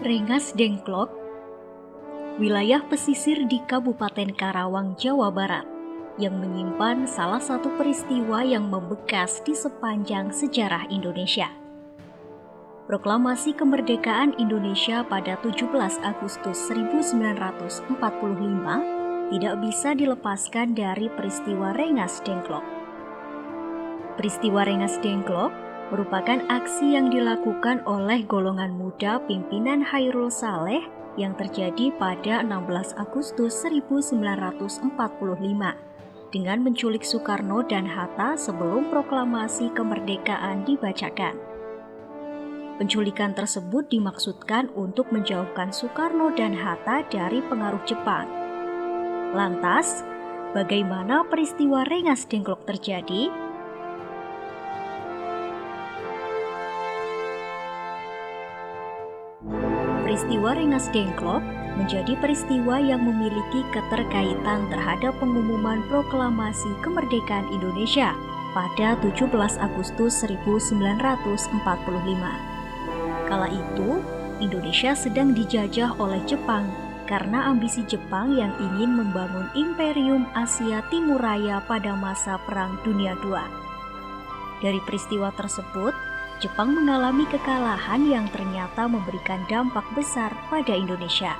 Rengas Dengklok, wilayah pesisir di Kabupaten Karawang, Jawa Barat, yang menyimpan salah satu peristiwa yang membekas di sepanjang sejarah Indonesia. Proklamasi Kemerdekaan Indonesia pada 17 Agustus 1945 tidak bisa dilepaskan dari peristiwa Rengas Dengklok. Peristiwa Rengas Dengklok merupakan aksi yang dilakukan oleh golongan muda pimpinan Chairul Saleh yang terjadi pada 16 Agustus 1945 dengan menculik Soekarno dan Hatta sebelum proklamasi kemerdekaan dibacakan. Penculikan tersebut dimaksudkan untuk menjauhkan Soekarno dan Hatta dari pengaruh Jepang. Lantas, bagaimana peristiwa Rengas Dengklok terjadi? Peristiwa Rengas Dengklok menjadi peristiwa yang memiliki keterkaitan terhadap pengumuman proklamasi kemerdekaan Indonesia pada 17 Agustus 1945. Kala itu, Indonesia sedang dijajah oleh Jepang karena ambisi Jepang yang ingin membangun Imperium Asia Timur Raya pada masa Perang Dunia II. Dari peristiwa tersebut, Jepang mengalami kekalahan yang ternyata memberikan dampak besar pada Indonesia.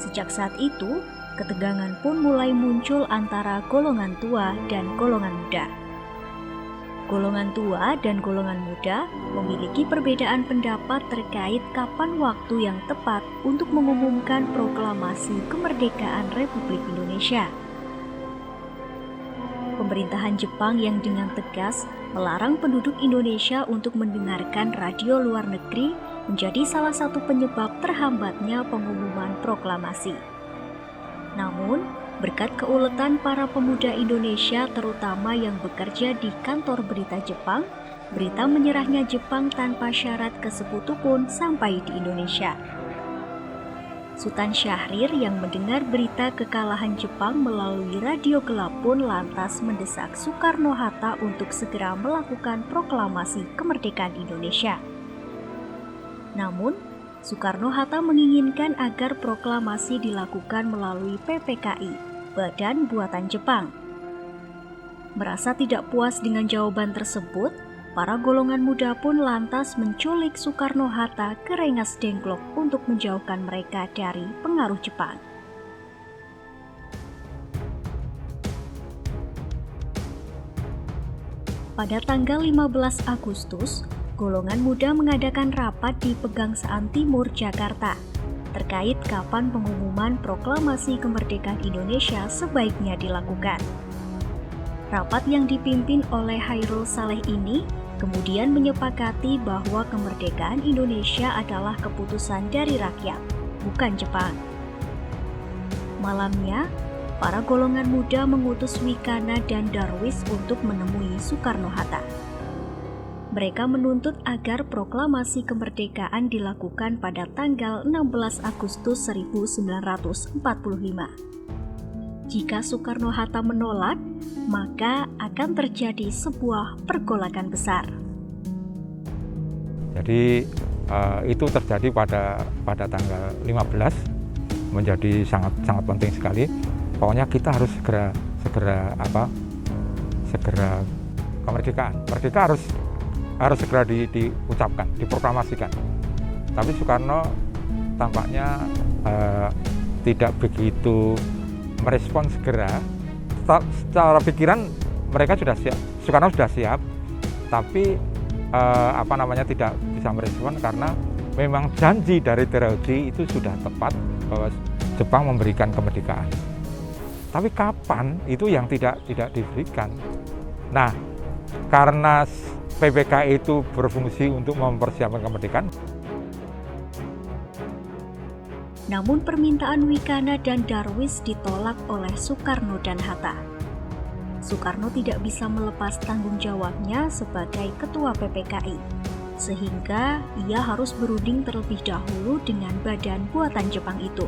Sejak saat itu, ketegangan pun mulai muncul antara golongan tua dan golongan muda. Golongan tua dan golongan muda memiliki perbedaan pendapat terkait kapan waktu yang tepat untuk mengumumkan proklamasi kemerdekaan Republik Indonesia. Pemerintahan Jepang yang dengan tegas melarang penduduk Indonesia untuk mendengarkan radio luar negeri menjadi salah satu penyebab terhambatnya pengumuman proklamasi. Namun, berkat keuletan para pemuda Indonesia terutama yang bekerja di kantor berita Jepang, berita menyerahnya Jepang tanpa syarat ke Sekutu pun sampai di Indonesia. Sultan Syahrir yang mendengar berita kekalahan Jepang melalui radio gelap pun lantas mendesak Soekarno-Hatta untuk segera melakukan proklamasi kemerdekaan Indonesia. Namun, Soekarno-Hatta menginginkan agar proklamasi dilakukan melalui PPKI, Badan Buatan Jepang. Merasa tidak puas dengan jawaban tersebut, para golongan muda pun lantas menculik Soekarno-Hatta ke Rengas Dengklok untuk menjauhkan mereka dari pengaruh Jepang. Pada tanggal 15 Agustus, golongan muda mengadakan rapat di Pegangsaan Timur, Jakarta, terkait kapan pengumuman proklamasi kemerdekaan Indonesia sebaiknya dilakukan. Rapat yang dipimpin oleh Chairul Saleh ini kemudian menyepakati bahwa kemerdekaan Indonesia adalah keputusan dari rakyat, bukan Jepang. Malamnya, para golongan muda mengutus Wikana dan Darwis untuk menemui Soekarno-Hatta. Mereka menuntut agar proklamasi kemerdekaan dilakukan pada tanggal 16 Agustus 1945. Jika Soekarno-Hatta menolak, maka akan terjadi sebuah pergolakan besar. Jadi itu terjadi pada tanggal 15, menjadi sangat penting sekali. Pokoknya kita harus segera kemerdekaan. Merdeka harus segera diucapkan, diproklamasikan. Tapi Soekarno tampaknya tidak begitu merespon segera. Secara pikiran mereka sudah siap, Soekarno sudah siap, tapi tidak bisa merespon karena memang janji dari Terauchi itu sudah tepat bahwa Jepang memberikan kemerdekaan. Tapi kapan itu yang tidak diberikan. Nah, karena PPKI itu berfungsi untuk mempersiapkan kemerdekaan. Namun permintaan Wikana dan Darwis ditolak oleh Soekarno dan Hatta. Soekarno tidak bisa melepas tanggung jawabnya sebagai ketua PPKI, sehingga ia harus berunding terlebih dahulu dengan Badan Buatan Jepang itu.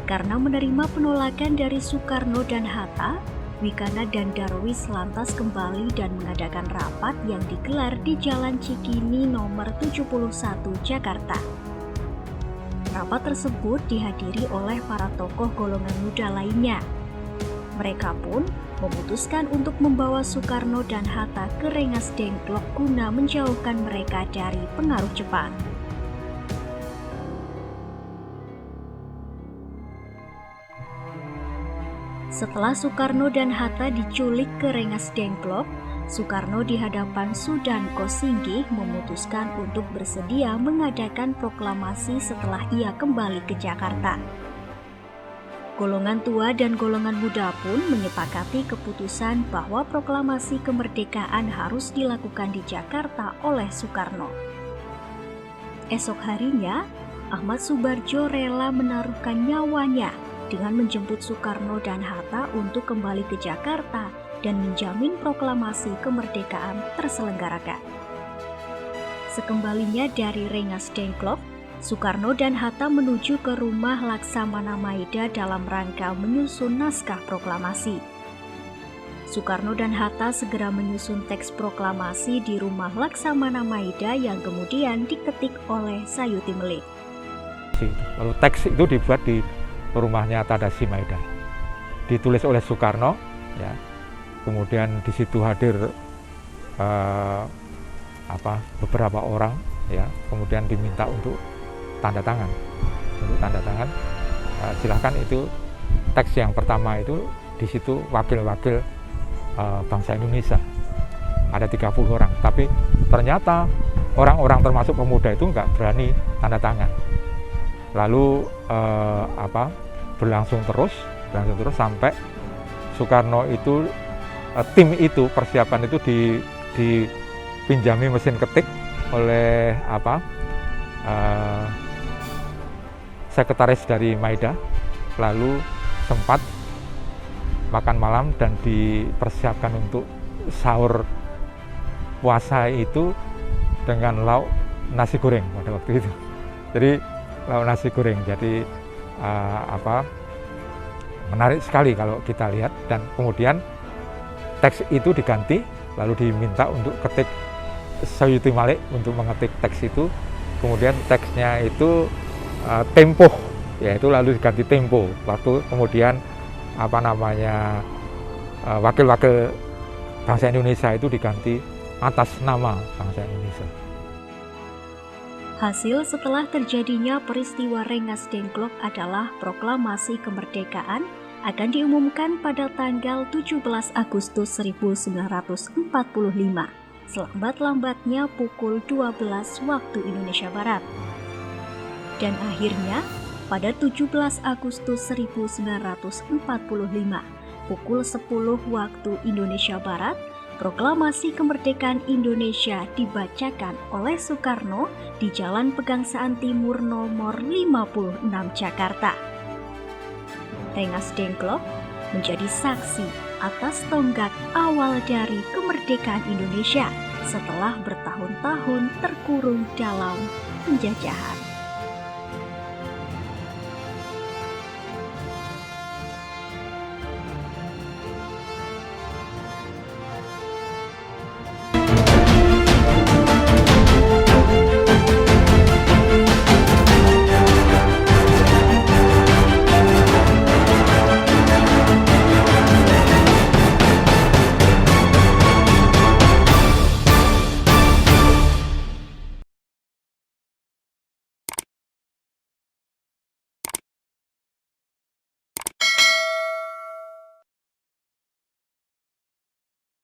Karena menerima penolakan dari Soekarno dan Hatta, Wikana dan Darwis lantas kembali dan mengadakan rapat yang digelar di Jalan Cikini nomor 71 Jakarta. Rapat tersebut dihadiri oleh para tokoh golongan muda lainnya. Mereka pun memutuskan untuk membawa Soekarno dan Hatta ke Rengas Dengklok guna menjauhkan mereka dari pengaruh Jepang. Setelah Soekarno dan Hatta diculik ke Rengas Dengklok, Soekarno di hadapan Sudan Kosingi memutuskan untuk bersedia mengadakan proklamasi setelah ia kembali ke Jakarta. Golongan tua dan golongan muda pun menyepakati keputusan bahwa proklamasi kemerdekaan harus dilakukan di Jakarta oleh Soekarno. Esok harinya, Ahmad Soebardjo rela menaruhkan nyawanya dengan menjemput Soekarno dan Hatta untuk kembali ke Jakarta dan menjamin proklamasi kemerdekaan terselenggarakan. Sekembalinya dari Rengas Dengklok, Soekarno dan Hatta menuju ke rumah Laksamana Maida dalam rangka menyusun naskah proklamasi. Soekarno dan Hatta segera menyusun teks proklamasi di rumah Laksamana Maida yang kemudian diketik oleh Sayuti Melik. Lalu teks itu dibuat di rumahnya Tadashi Maida. Ditulis oleh Soekarno, ya. Kemudian di situ hadir beberapa orang, ya. Kemudian diminta untuk tanda tangan. Untuk tanda tangan, silahkan itu teks yang pertama itu di situ wakil-wakil bangsa Indonesia. Ada 30 orang, tapi ternyata orang-orang termasuk pemuda itu nggak berani tanda tangan. Lalu berlangsung terus sampai Soekarno itu tim itu persiapan itu dipinjami mesin ketik oleh sekretaris dari Maida, lalu sempat makan malam dan dipersiapkan untuk sahur puasa itu dengan lauk nasi goreng pada waktu itu. Jadi lauk nasi goreng, jadi menarik sekali kalau kita lihat. Dan kemudian teks itu diganti, lalu diminta untuk ketik Sayuti Malik untuk mengetik teks itu. Kemudian teksnya itu tempo, yaitu lalu diganti tempo. Waktu kemudian wakil-wakil bangsa Indonesia itu diganti atas nama bangsa Indonesia. Hasil setelah terjadinya peristiwa Rengas Dengklok adalah proklamasi kemerdekaan akan diumumkan pada tanggal 17 Agustus 1945, selambat-lambatnya pukul 12 waktu Indonesia Barat. Dan akhirnya, pada 17 Agustus 1945, pukul 10 waktu Indonesia Barat, proklamasi kemerdekaan Indonesia dibacakan oleh Soekarno di Jalan Pegangsaan Timur nomor 56 Jakarta. Rengas Dengklok menjadi saksi atas tonggak awal dari kemerdekaan Indonesia setelah bertahun-tahun terkurung dalam penjajahan.